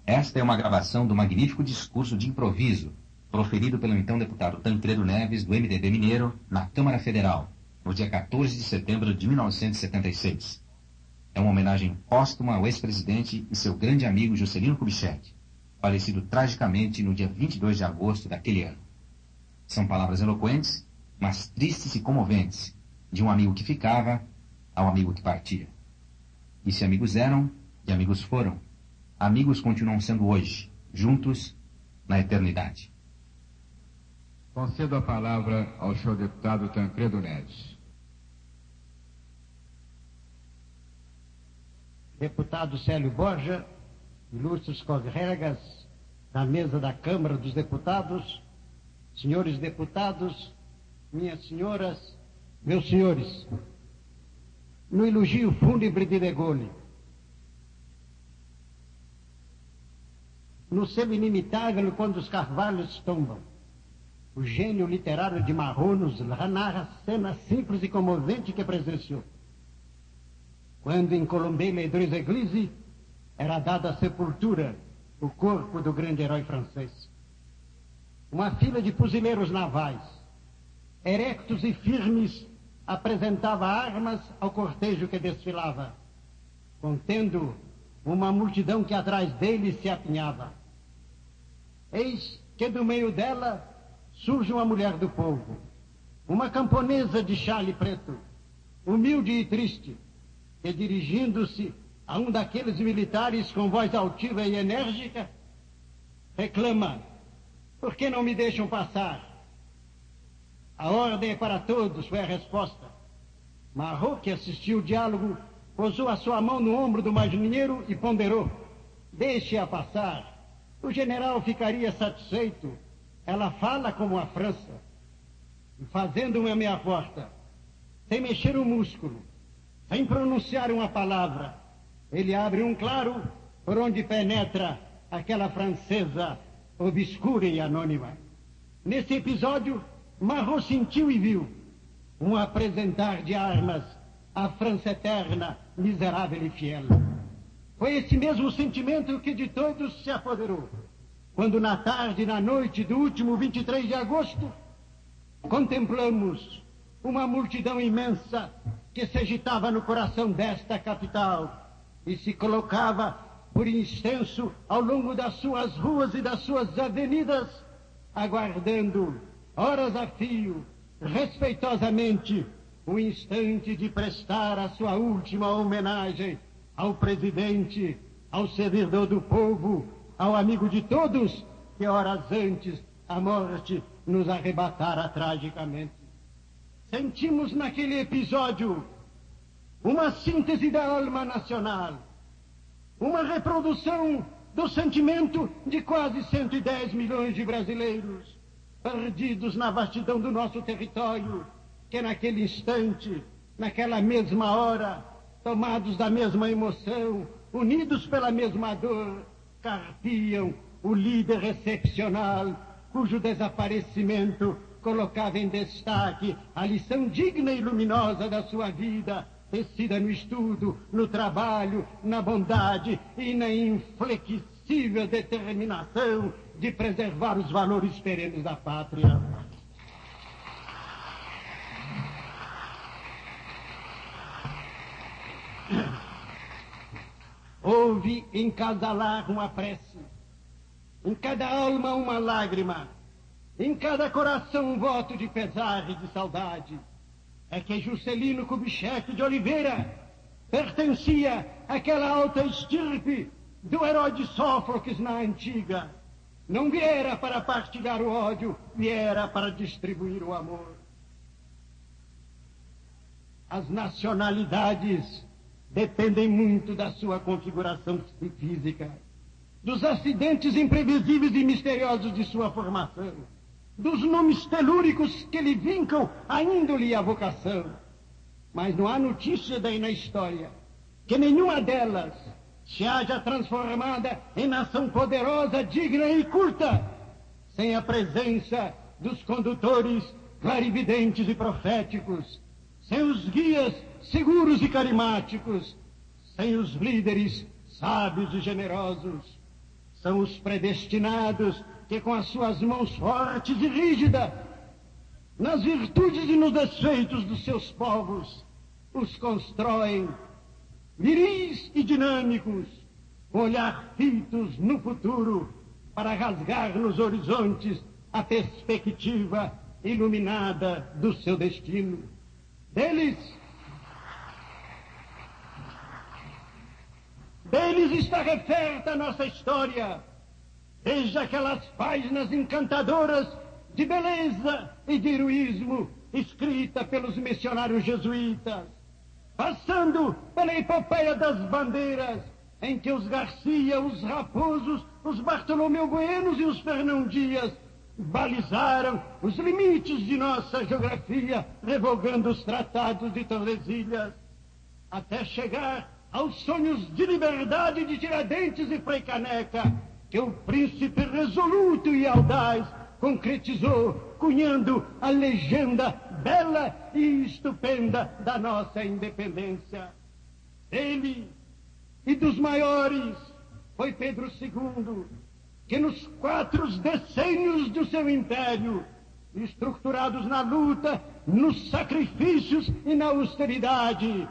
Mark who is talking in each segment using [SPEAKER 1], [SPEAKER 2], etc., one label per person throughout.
[SPEAKER 1] Esta é uma gravação do magnífico discurso de improviso proferido pelo então deputado Tancredo Neves, do MDB mineiro, na Câmara Federal, no dia 14 de setembro de 1976. É uma homenagem póstuma ao ex-presidente e seu grande amigo Juscelino Kubitschek, falecido tragicamente no dia 22 de agosto daquele ano. São palavras eloquentes, mas tristes e comoventes, de um amigo que ficava ao amigo que partia. E se amigos eram, e amigos foram, amigos continuam sendo hoje, juntos na eternidade.
[SPEAKER 2] Concedo a palavra ao senhor deputado Tancredo Neves.
[SPEAKER 3] Deputado Célio Borja, ilustres colegas da mesa da Câmara dos Deputados, senhores deputados, minhas senhoras, meus senhores, no elogio fúnebre de De Gaulle, no selo inimitável quando os carvalhos tombam, o gênio literário de Marrot nos narra a cena simples e comovente que presenciou. Quando em Colombey-les-Deux-Églises era dada a sepultura o corpo do grande herói francês. Uma fila de fuzileiros navais, erectos e firmes, apresentava armas ao cortejo que desfilava, contendo uma multidão que atrás deles se apinhava. Eis que do meio dela surge uma mulher do povo, uma camponesa de chale preto, humilde e triste, que dirigindo-se a um daqueles militares com voz altiva e enérgica, reclama: por que não me deixam passar? A ordem é para todos, foi a resposta. Marrot, que assistiu o diálogo, posou a sua mão no ombro do marinheiro e ponderou: deixe-a passar, o general ficaria satisfeito. Ela fala como a França, fazendo uma meia porta, sem mexer um músculo, sem pronunciar uma palavra. Ele abre um claro por onde penetra aquela francesa obscura e anônima. Nesse episódio, Marrot sentiu e viu um apresentar de armas à França eterna, miserável e fiel. Foi esse mesmo sentimento que de todos se apoderou, quando na tarde e na noite do último 23 de agosto, contemplamos uma multidão imensa que se agitava no coração desta capital e se colocava por extenso ao longo das suas ruas e das suas avenidas, aguardando, horas a fio, respeitosamente, o instante de prestar a sua última homenagem ao presidente, ao servidor do povo, ao amigo de todos, que horas antes a morte nos arrebatara tragicamente. Sentimos naquele episódio uma síntese da alma nacional, uma reprodução do sentimento de quase 110 milhões de brasileiros, perdidos na vastidão do nosso território, que naquele instante, naquela mesma hora, tomados da mesma emoção, unidos pela mesma dor, carpiam o líder excepcional, cujo desaparecimento colocava em destaque a lição digna e luminosa da sua vida, tecida no estudo, no trabalho, na bondade e na inflexível determinação de preservar os valores perenes da pátria. Houve em cada lar uma prece, em cada alma uma lágrima, em cada coração um voto de pesar e de saudade. É que Juscelino Kubitschek de Oliveira pertencia àquela alta estirpe do herói de Sófocles na antiga. Não viera para partilhar o ódio, viera para distribuir o amor. As nacionalidades dependem muito da sua configuração física, dos acidentes imprevisíveis e misteriosos de sua formação, dos nomes telúricos que lhe vincam a índole e a vocação. Mas não há notícia daí na história que nenhuma delas se haja transformada em nação poderosa, digna e culta, sem a presença dos condutores clarividentes e proféticos, sem os guias seguros e carismáticos, sem os líderes sábios e generosos, São os predestinados que, com as suas mãos fortes e rígidas, nas virtudes e nos defeitos dos seus povos, os constroem viris e dinâmicos, com olhar fitos no futuro, para rasgar nos horizontes a perspectiva iluminada do seu destino. Deles está referta a nossa história, desde aquelas páginas encantadoras de beleza e de heroísmo escrita pelos missionários jesuítas, passando pela epopeia das bandeiras, em que os Garcia, os Raposos, os Bartolomeu Buenos e os Fernão Dias balizaram os limites de nossa geografia, revogando os tratados de Tordesilhas, até chegar aos sonhos de liberdade de Tiradentes e Frei Caneca, que o príncipe resoluto e audaz concretizou, cunhando a legenda bela e estupenda da nossa independência. Ele e dos maiores foi Pedro II, que nos 4 decênios do seu império, estruturados na luta, nos sacrifícios e na austeridade,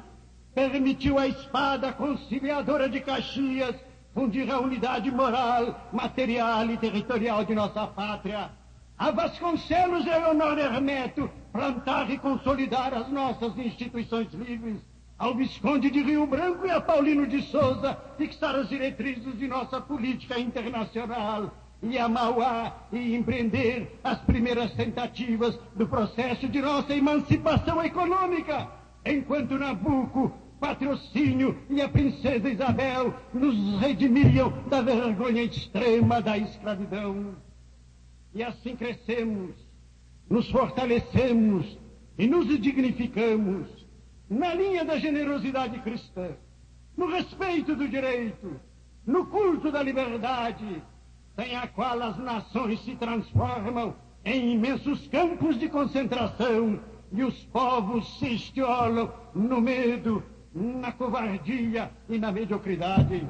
[SPEAKER 3] permitiu à espada conciliadora de Caxias fundir a unidade moral, material e territorial de nossa pátria. A Vasconcelos e a Leonor Hermeto plantar e consolidar as nossas instituições livres. Ao Visconde de Rio Branco e a Paulino de Souza fixar as diretrizes de nossa política internacional. E a Mauá e empreender as primeiras tentativas do processo de nossa emancipação econômica, enquanto Nabucco, Patrocínio e a princesa Isabel nos redimiam da vergonha extrema da escravidão. E assim crescemos, nos fortalecemos e nos dignificamos na linha da generosidade cristã, no respeito do direito, no culto da liberdade, sem a qual as nações se transformam em imensos campos de concentração e os povos se estiolam no medo, na covardia e na mediocridade.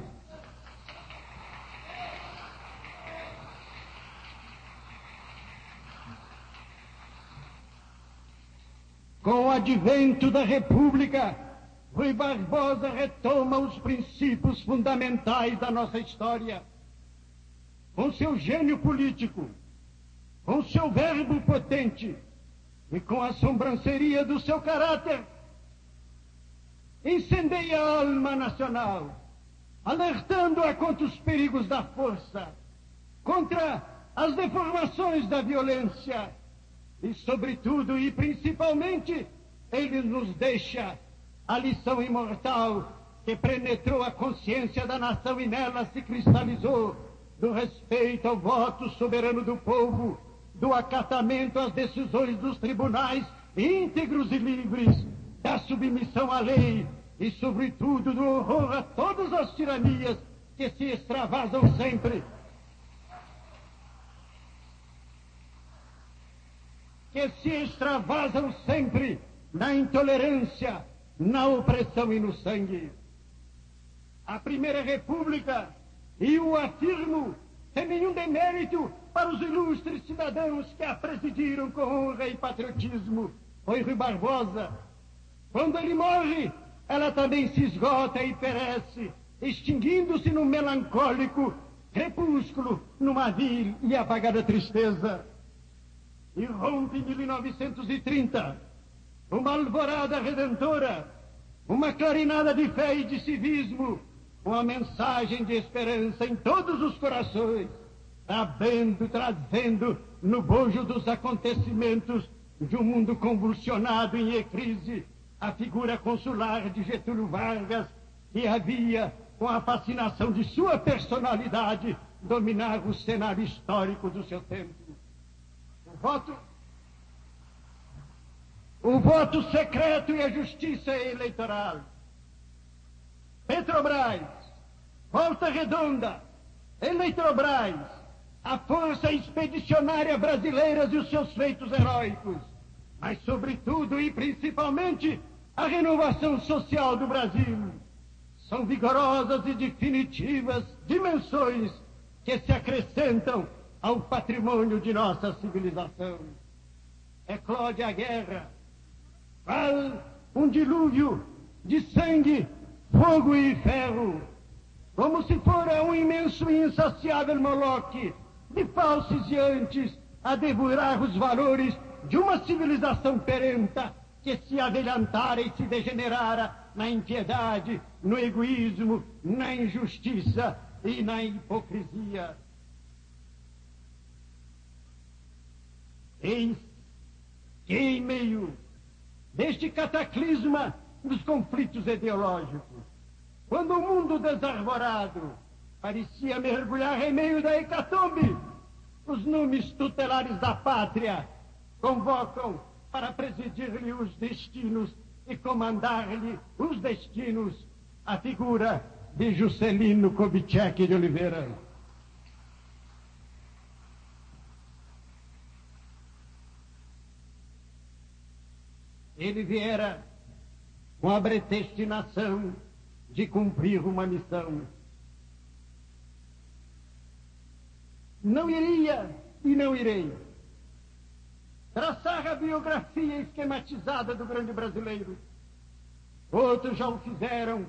[SPEAKER 3] Com o advento da República, Rui Barbosa retoma os princípios fundamentais da nossa história. Com seu gênio político, com seu verbo potente e com a sobranceria do seu caráter, incendeia a alma nacional, alertando-a contra os perigos da força, contra as deformações da violência e, sobretudo e principalmente, ele nos deixa a lição imortal que penetrou a consciência da nação e nela se cristalizou, do respeito ao voto soberano do povo, do acatamento às decisões dos tribunais íntegros e livres, da submissão à lei e, sobretudo, do horror a todas as tiranias que se extravasam sempre. Na intolerância, na opressão e no sangue. A Primeira República, e o afirmo sem nenhum demérito para os ilustres cidadãos que a presidiram com honra e patriotismo, foi Rui Barbosa. Quando ele morre, ela também se esgota e perece, extinguindo-se num melancólico crepúsculo, numa vil e apagada tristeza. E rompe em 1930 uma alvorada redentora, uma clarinada de fé e de civismo, uma mensagem de esperança em todos os corações, trazendo no bojo dos acontecimentos de um mundo convulsionado em crise a figura consular de Getúlio Vargas, que havia, com a fascinação de sua personalidade, dominar o cenário histórico do seu tempo. O voto secreto e a justiça eleitoral. Petrobras, Volta Redonda, Eletrobras, a força expedicionária brasileira e os seus feitos heróicos, mas sobretudo e principalmente a renovação social do Brasil, são vigorosas e definitivas dimensões que se acrescentam ao patrimônio de nossa civilização. Eclode a guerra, qual um dilúvio de sangue, fogo e ferro, como se fora um imenso e insaciável moloque de falsifiantes a devorar os valores de uma civilização perenta que se avelhantara e se degenerara na impiedade, no egoísmo, na injustiça e na hipocrisia. Eis que em meio deste cataclisma dos conflitos ideológicos, quando o mundo desarvorado parecia mergulhar em meio da hecatombe, os numes tutelares da pátria convocam para presidir-lhe os destinos e comandar-lhe os destinos a figura de Juscelino Kubitschek de Oliveira. Ele viera com a predestinação de cumprir uma missão. Não iria e não irei traçar a biografia esquematizada do grande brasileiro. Outros já o fizeram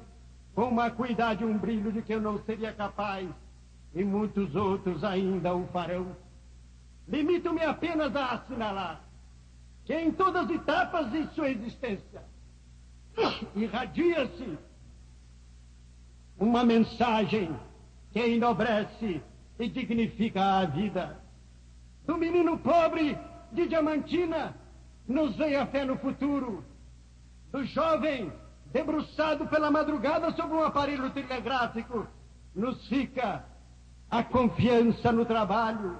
[SPEAKER 3] com uma acuidade e um brilho de que eu não seria capaz, e muitos outros ainda o farão. Limito-me apenas a assinalar que em todas as etapas de sua existência irradia-se uma mensagem que enobrece e dignifica a vida. Do menino pobre de Diamantina nos vem a fé no futuro. Do jovem debruçado pela madrugada sobre um aparelho telegráfico nos fica a confiança no trabalho.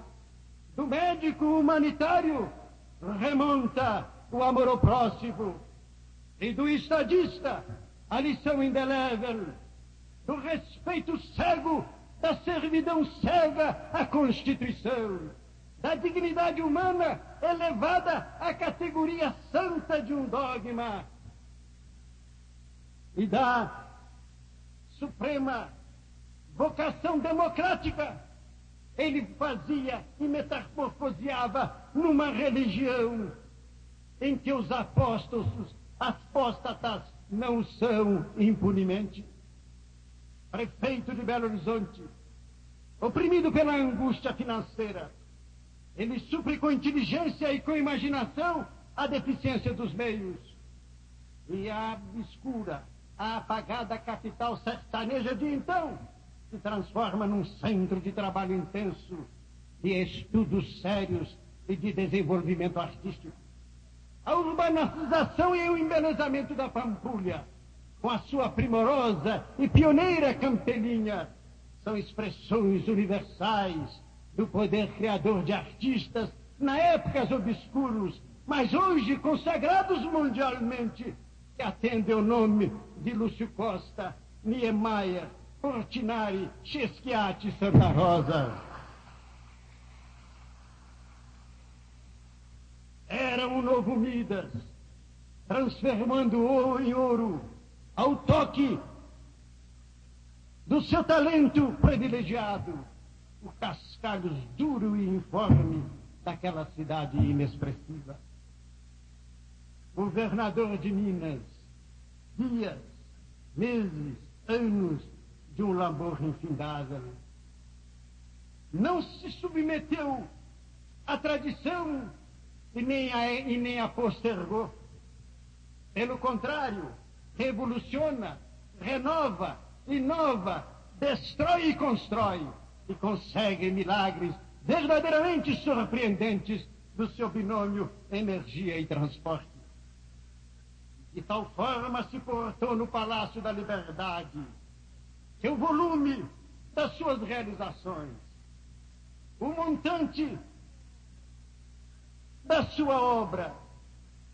[SPEAKER 3] Do médico humanitário remonta o amor ao próximo. E do estadista a lição indelével do respeito cego, da servidão cega à Constituição, da dignidade humana elevada à categoria santa de um dogma e da suprema vocação democrática. Ele fazia e metamorfoseava numa religião em que os apóstatas não são impunemente. Prefeito de Belo Horizonte, oprimido pela angústia financeira, ele supre com inteligência e com imaginação a deficiência dos meios. E a obscura, a apagada capital sertaneja de então se transforma num centro de trabalho intenso, de estudos sérios e de desenvolvimento artístico. A urbanização e o embelezamento da Pampulha, com a sua primorosa e pioneira campelinha, são expressões universais do poder criador de artistas na épocas obscuros, mas hoje consagrados mundialmente, que atendem o nome de Lúcio Costa, Niemeyer, Portinari, Cheschiati e Santa Rosa. Era um novo Midas, transformando ouro em ouro, ao toque do seu talento privilegiado, o cascalho duro e informe daquela cidade inexpressiva. Governador de Minas, dias, meses, anos de um labor infindável. Não se submeteu à tradição e nem a postergou. Pelo contrário, revoluciona, renova, inova, destrói e constrói, e consegue milagres verdadeiramente surpreendentes do seu binômio energia e transporte. De tal forma se portou no Palácio da Liberdade que o volume das suas realizações, o montante da sua obra,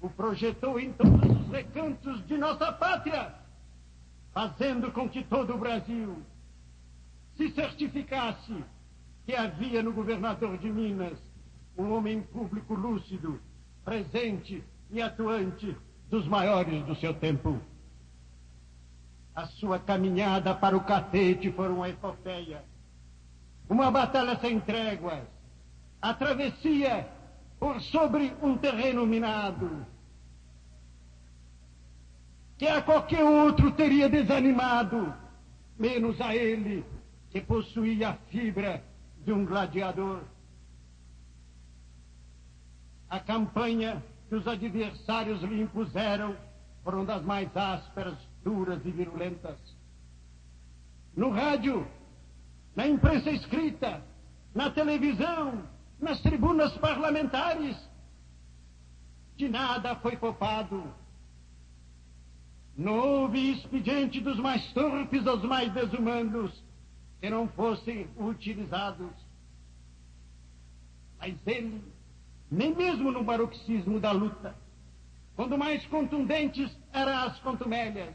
[SPEAKER 3] o projetou em todos os recantos de nossa pátria, fazendo com que todo o Brasil se certificasse que havia no governador de Minas um homem público lúcido, presente e atuante dos maiores do seu tempo. A sua caminhada para o catete foi uma epopeia. uma batalha sem tréguas, a travessia por sobre um terreno minado, que a qualquer outro teria desanimado, menos a ele, que possuía a fibra de um gladiador. A campanha que os adversários lhe impuseram foram das mais ásperas, duras e virulentas. No rádio, na imprensa escrita, na televisão, nas tribunas parlamentares, de nada foi poupado. Não houve expediente dos mais torpes aos mais desumanos que não fossem utilizados. Mas ele, nem mesmo no paroxismo da luta, quando mais contundentes eram as contumélias,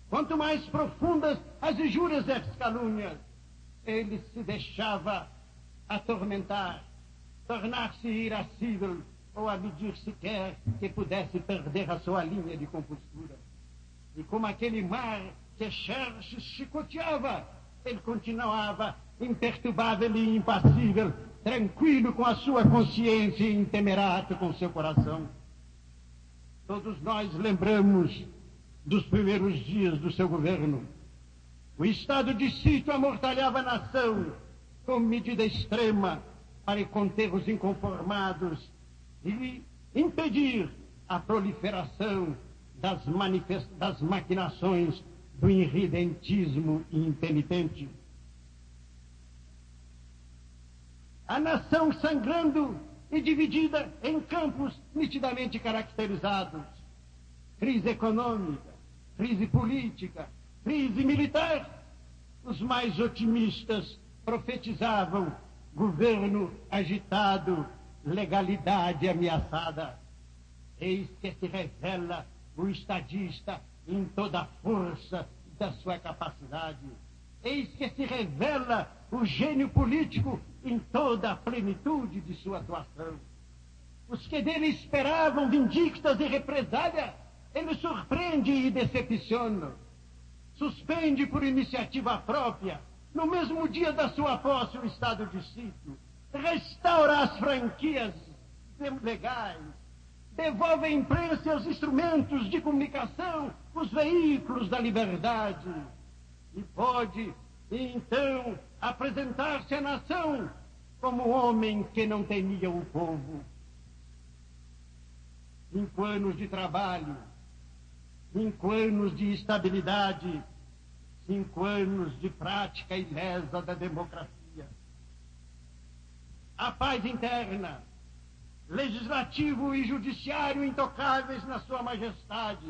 [SPEAKER 3] quanto mais profundas as injúrias e as calúnias, ele se deixava atormentar, tornar-se irascível ou a medir sequer que pudesse perder a sua linha de compostura. E como aquele mar que Xerxes chicoteava, ele continuava imperturbável e impassível, tranquilo com a sua consciência e intemerato com seu coração. Todos nós lembramos dos primeiros dias do seu governo. O estado de sítio amortalhava a nação com medida extrema para conter os inconformados e impedir a proliferação das maquinações do irredentismo impenitente. A nação sangrando e dividida em campos nitidamente caracterizados: crise econômica, crise política, crise militar. Os mais otimistas profetizavam governo agitado, legalidade ameaçada. Eis que se revela o estadista em toda a força da sua capacidade. Eis que se revela o gênio político em toda a plenitude de sua atuação. Os que dele esperavam vindictas e represália, ele surpreende e decepciona. Suspende por iniciativa própria, no mesmo dia da sua posse, o estado de sítio. Restaura as franquias legais. Devolve à imprensa e aos instrumentos de comunicação, os veículos da liberdade. E pode, então, apresentar-se à nação como homem que não temia o povo. 5 anos de trabalho, 5 anos de estabilidade, 5 anos de prática ilesa da democracia. A paz interna, legislativo e judiciário intocáveis na sua majestade,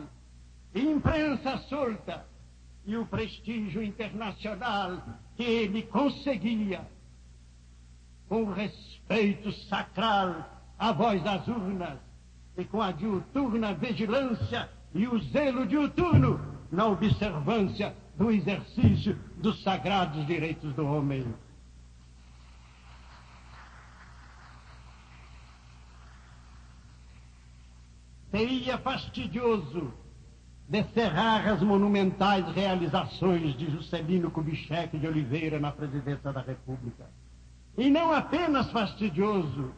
[SPEAKER 3] imprensa solta e o prestígio internacional que ele conseguia, com respeito sacral à voz das urnas e com a diuturna vigilância e o zelo diuturno na observância do exercício dos sagrados direitos do homem. Seria fastidioso descerrar as monumentais realizações de Juscelino Kubitschek de Oliveira na presidência da República. E não apenas fastidioso,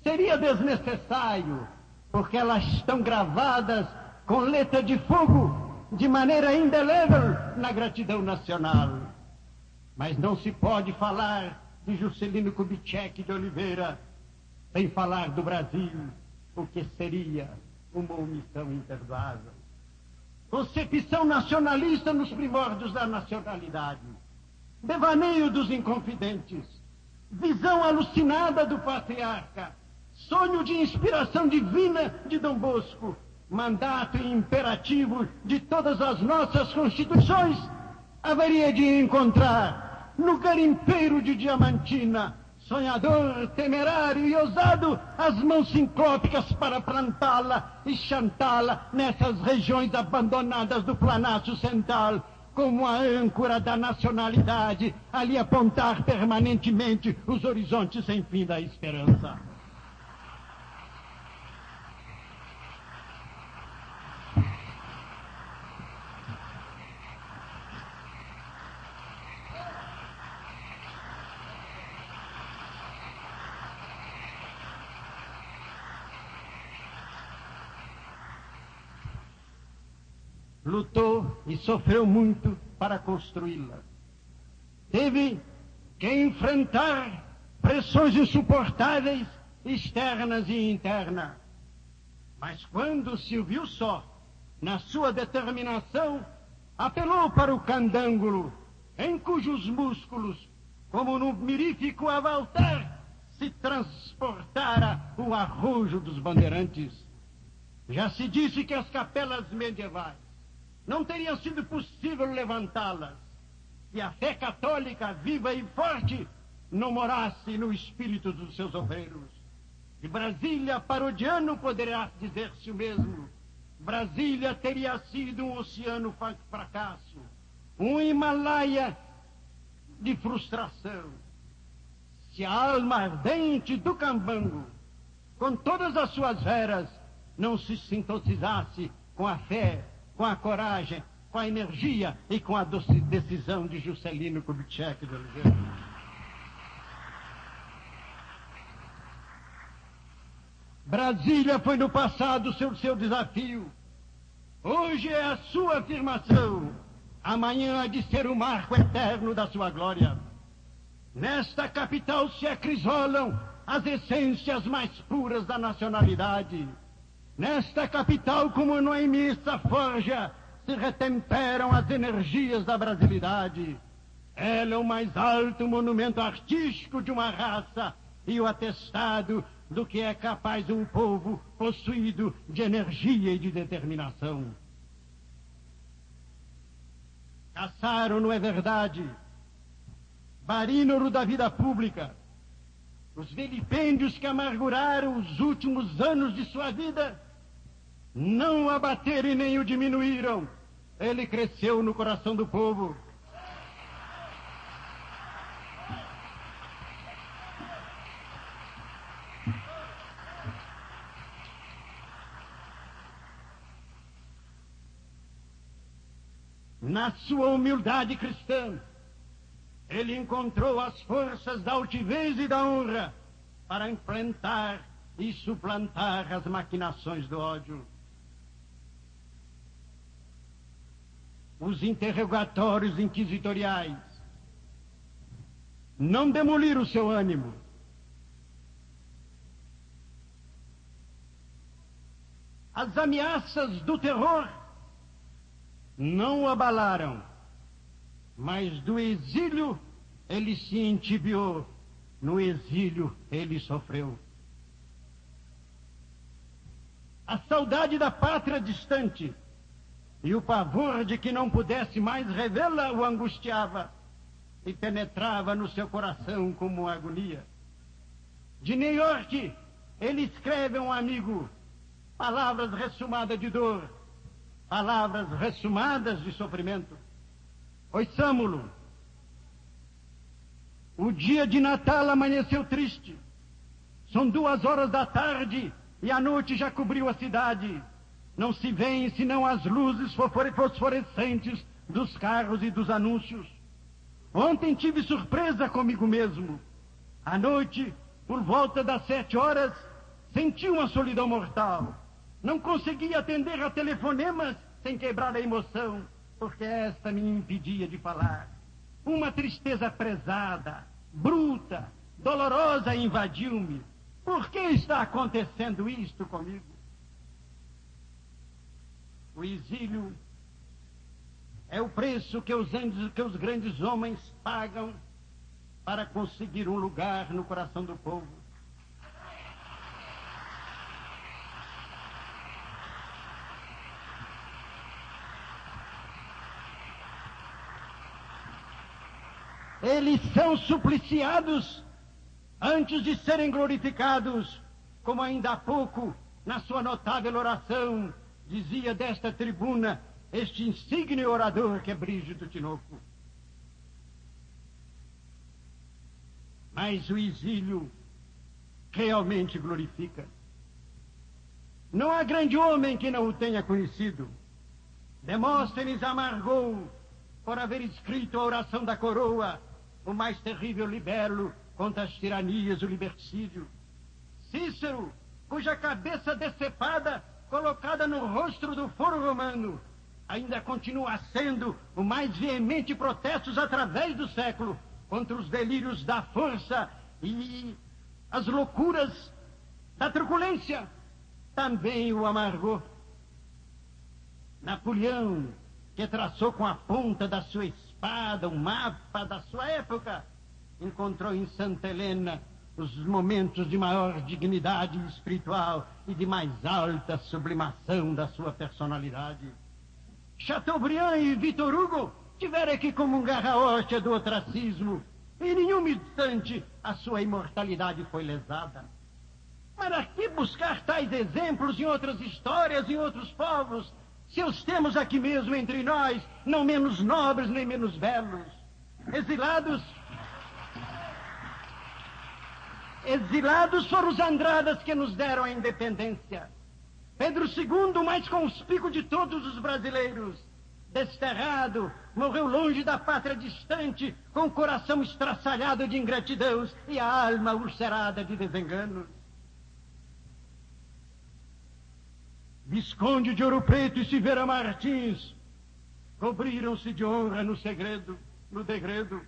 [SPEAKER 3] seria desnecessário, porque elas estão gravadas com letra de fogo de maneira indelével na gratidão nacional. Mas não se pode falar de Juscelino Kubitschek de Oliveira sem falar do Brasil, o que seria uma omissão imperdoável. Concepção nacionalista nos primórdios da nacionalidade, devaneio dos inconfidentes, visão alucinada do patriarca, sonho de inspiração divina de Dom Bosco, mandato e imperativo de todas as nossas constituições, haveria de encontrar no garimpeiro de Diamantina, sonhador, temerário e ousado, as mãos sincrópicas para plantá-la e chantá-la nessas regiões abandonadas do Planalto Central, como a âncora da nacionalidade, ali apontar permanentemente os horizontes sem fim da esperança. lutou e sofreu muito para construí-la. Teve que enfrentar pressões insuportáveis, externas e internas. Mas quando se viu só, na sua determinação, apelou para o candângulo, em cujos músculos, como no mirífico Avalter, se transportara o arrojo dos bandeirantes. Já se disse que as capelas medievais não teriam sido possível levantá-las se a fé católica viva e forte não morasse no espírito dos seus obreiros. De Brasília para o Diano poderá dizer-se o mesmo. Brasília teria sido um oceano fracasso, um Himalaia de frustração, se a alma ardente do cambango, com todas as suas veras, não se sintonizasse com a fé, com a coragem, com a energia e com a decisão de Juscelino Kubitschek de Oliveira. Brasília foi no passado seu desafio. Hoje é a sua afirmação. Amanhã há de ser o marco eterno da sua glória. Nesta capital se acrisolam as essências mais puras da nacionalidade. Nesta capital, como numa imensa forja, se retemperam as energias da brasilidade. Ela é o mais alto monumento artístico de uma raça e o atestado do que é capaz um povo possuído de energia e de determinação. Caçaram, não é verdade, barínono da vida pública, os vilipêndios que amarguraram os últimos anos de sua vida, não o abateram e nem o diminuíram. Ele cresceu no coração do povo. Na sua humildade cristã, ele encontrou as forças da altivez e da honra para enfrentar e suplantar as maquinações do ódio. Os interrogatórios inquisitoriais não demoliram o seu ânimo. As ameaças do terror não o abalaram, mas do exílio ele se entibiou, no exílio ele sofreu. A saudade da pátria distante e o pavor de que não pudesse mais revê-la o angustiava e penetrava no seu coração como uma agonia. De New York, ele escreve a um amigo palavras ressumadas de dor, palavras ressumadas de sofrimento. Ouçamo-lo. O dia de Natal amanheceu triste. São 2 horas da tarde e a noite já cobriu a cidade. Não se vêem senão as luzes fosforescentes dos carros e dos anúncios. Ontem tive surpresa comigo mesmo. À noite, por volta das 7 horas, senti uma solidão mortal. Não conseguia atender a telefonemas sem quebrar a emoção, porque esta me impedia de falar. Uma tristeza pesada, bruta, dolorosa invadiu-me. Por que está acontecendo isto comigo? O exílio é o preço que os grandes homens pagam para conseguir um lugar no coração do povo. Eles são supliciados antes de serem glorificados, como ainda há pouco, na sua notável oração, dizia desta tribuna este insigne orador que é Brígido Tinoco. Mas o exílio realmente glorifica. Não há grande homem que não o tenha conhecido. Demóstenes amargou por haver escrito a oração da coroa, o mais terrível libelo contra as tiranias, o liberticídio. Cícero, cuja cabeça decepada, colocada no rosto do foro romano, ainda continua sendo o mais veemente protestos através do século contra os delírios da força e as loucuras da truculência, também o amargou. Napoleão, que traçou com a ponta da sua espada um mapa da sua época, encontrou em Santa Helena os momentos de maior dignidade espiritual e de mais alta sublimação da sua personalidade. Chateaubriand e Victor Hugo tiveram que comungar a hóstia do ostracismo, e em nenhum instante a sua imortalidade foi lesada. Para que buscar tais exemplos em outras histórias, em outros povos, se os temos aqui mesmo entre nós, não menos nobres nem menos belos? Exilados foram os Andradas que nos deram a independência. Pedro II, o mais conspícuo de todos os brasileiros, desterrado, morreu longe da pátria distante, com o coração estraçalhado de ingratidão e a alma ulcerada de desenganos. Visconde de Ouro Preto e Silveira Martins cobriram-se de honra no degredo.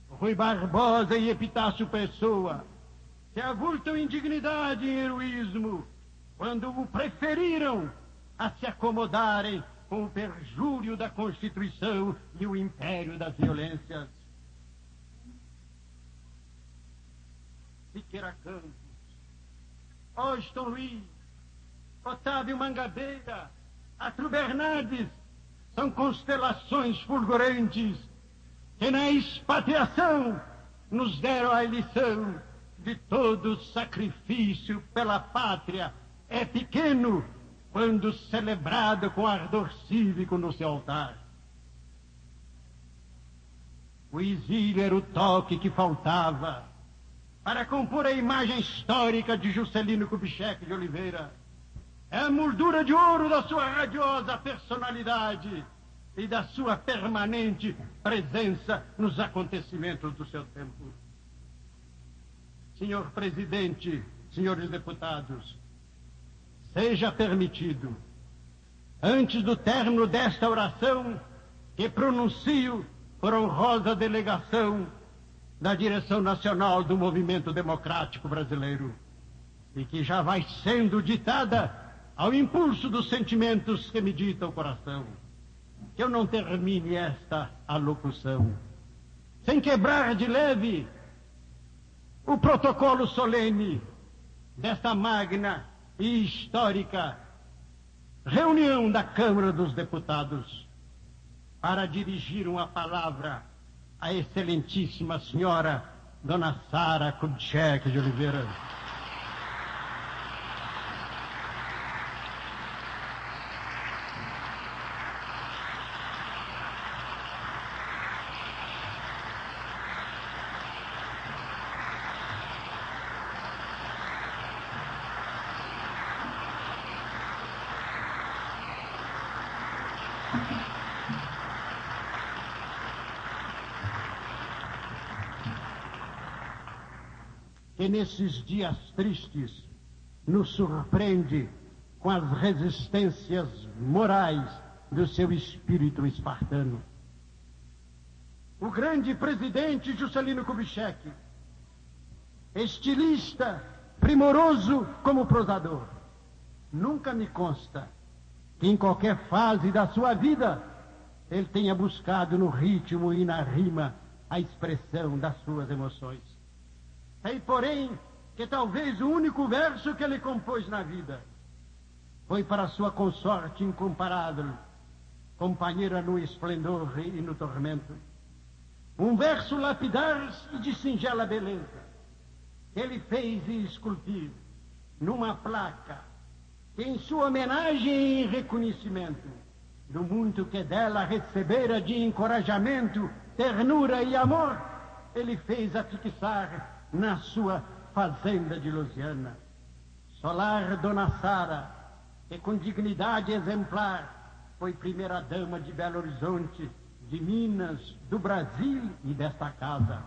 [SPEAKER 3] Rui Barbosa e Epitácio Pessoa se avultam em dignidade e em heroísmo quando o preferiram a se acomodarem com o perjúrio da Constituição e o império das violências. Siqueira Campos, Washington Luiz, Otávio Mangabeira, Arthur Bernardes são constelações fulgurantes que na expatriação nos deram a lição de todo sacrifício pela pátria é pequeno quando celebrado com ardor cívico no seu altar. O exílio era o toque que faltava para compor a imagem histórica de Juscelino Kubitschek de Oliveira. É a moldura de ouro da sua radiosa personalidade e da sua permanente presença nos acontecimentos do seu tempo. Senhor presidente, senhores deputados, seja permitido, antes do término desta oração, que pronuncio por honrosa delegação da direção nacional do Movimento Democrático Brasileiro, e que já vai sendo ditada ao impulso dos sentimentos que me dita o coração, que eu não termine esta alocução sem quebrar de leve o protocolo solene desta magna e histórica reunião da Câmara dos Deputados para dirigir uma palavra à excelentíssima senhora Dona Sara Kubitschek de Oliveira. Que nesses dias tristes nos surpreende com as resistências morais do seu espírito espartano. O grande presidente Juscelino Kubitschek, estilista, primoroso como prosador, nunca me consta que em qualquer fase da sua vida ele tenha buscado no ritmo e na rima a expressão das suas emoções. Sei, porém, que talvez o único verso que ele compôs na vida foi para sua consorte incomparável, companheira no esplendor e no tormento. Um verso lapidar e de singela beleza, que ele fez e esculpiu numa placa, que em sua homenagem e reconhecimento do muito que dela recebera de encorajamento, ternura e amor, ele fez afixar na sua fazenda de Lusiana. Solar Dona Sara, que com dignidade exemplar foi primeira-dama de Belo Horizonte, de Minas, do Brasil e desta casa.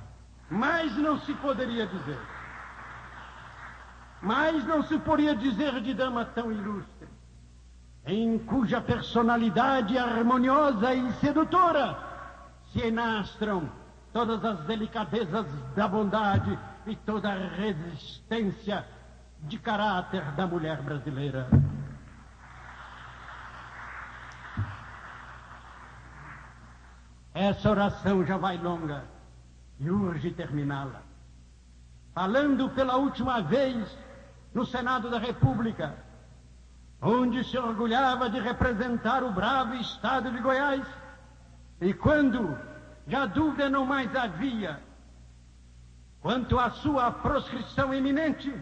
[SPEAKER 3] Mais não se poderia dizer. Mais não se poderia dizer de dama tão ilustre. em cuja personalidade harmoniosa e sedutora se enastram todas as delicadezas da bondade e toda a resistência de caráter da mulher brasileira. Essa oração já vai longa e urge terminá-la. Falando pela última vez no Senado da República, onde se orgulhava de representar o bravo estado de Goiás, e quando já dúvida não mais havia quanto à sua proscrição iminente,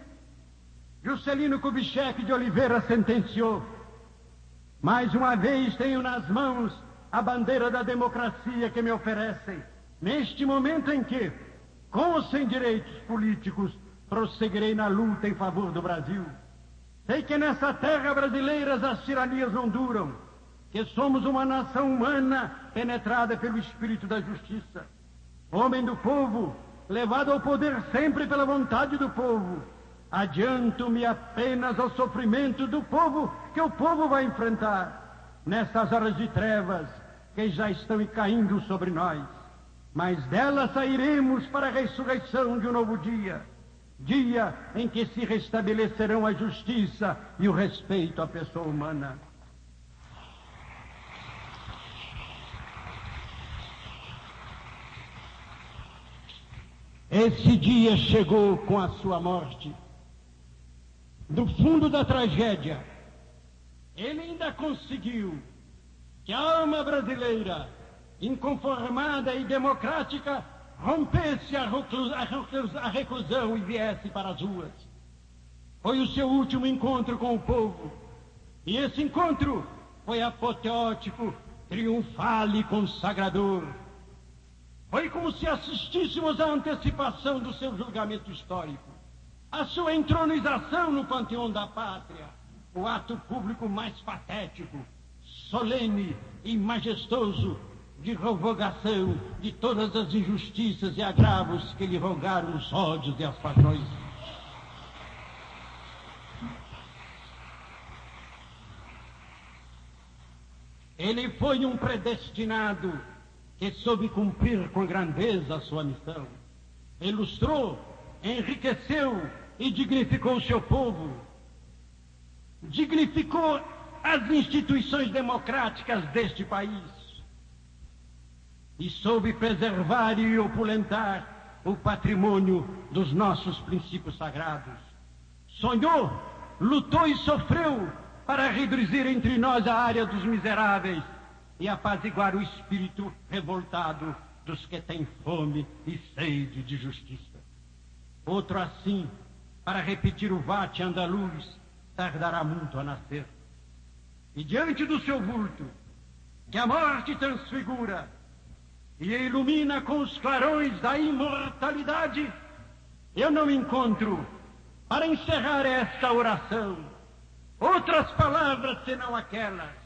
[SPEAKER 3] Juscelino Kubitschek de Oliveira sentenciou: mais uma vez tenho nas mãos a bandeira da democracia que me oferecem, neste momento em que, com ou sem direitos políticos, prosseguirei na luta em favor do Brasil. Sei que nessa terra brasileira as tiranias não duram, que somos uma nação humana penetrada pelo espírito da justiça. Homem do povo, levado ao poder sempre pela vontade do povo, adianto-me apenas ao sofrimento do povo que o povo vai enfrentar nessas horas de trevas que já estão caindo sobre nós. Mas dela sairemos para a ressurreição de um novo dia, dia em que se restabelecerão a justiça e o respeito à pessoa humana. Esse dia chegou com a sua morte. Do fundo da tragédia, ele ainda conseguiu que a alma brasileira, inconformada e democrática, rompesse a reclusão e viesse para as ruas. Foi o seu último encontro com o povo. E esse encontro foi apoteótico, triunfal e consagrador. Foi como se assistíssemos à antecipação do seu julgamento histórico, a sua entronização no panteão da pátria, o ato público mais patético, solene e majestoso de revogação de todas as injustiças e agravos que lhe rogaram os ódios e as paixões. Ele foi um predestinado que soube cumprir com grandeza a sua missão. Ilustrou, enriqueceu e dignificou o seu povo. Dignificou as instituições democráticas deste país. E soube preservar e opulentar o patrimônio dos nossos princípios sagrados. Sonhou, lutou e sofreu para reduzir entre nós a área dos miseráveis e apaziguar o espírito revoltado dos que têm fome e sede de justiça. Outro assim, para repetir o vate andaluz, tardará muito a nascer. E diante do seu vulto, que a morte transfigura e ilumina com os clarões da imortalidade, eu não encontro, para encerrar esta oração, outras palavras senão aquelas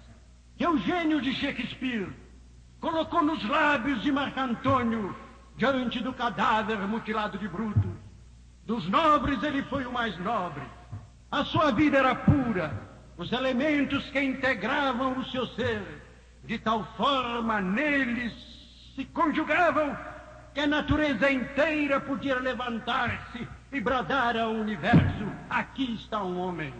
[SPEAKER 3] que o gênio de Shakespeare colocou nos lábios de Marco Antônio diante do cadáver mutilado de Brutus. Dos nobres ele foi o mais nobre. A sua vida era pura. Os elementos que integravam o seu ser, de tal forma neles se conjugavam que a natureza inteira podia levantar-se e bradar ao universo: aqui está um homem.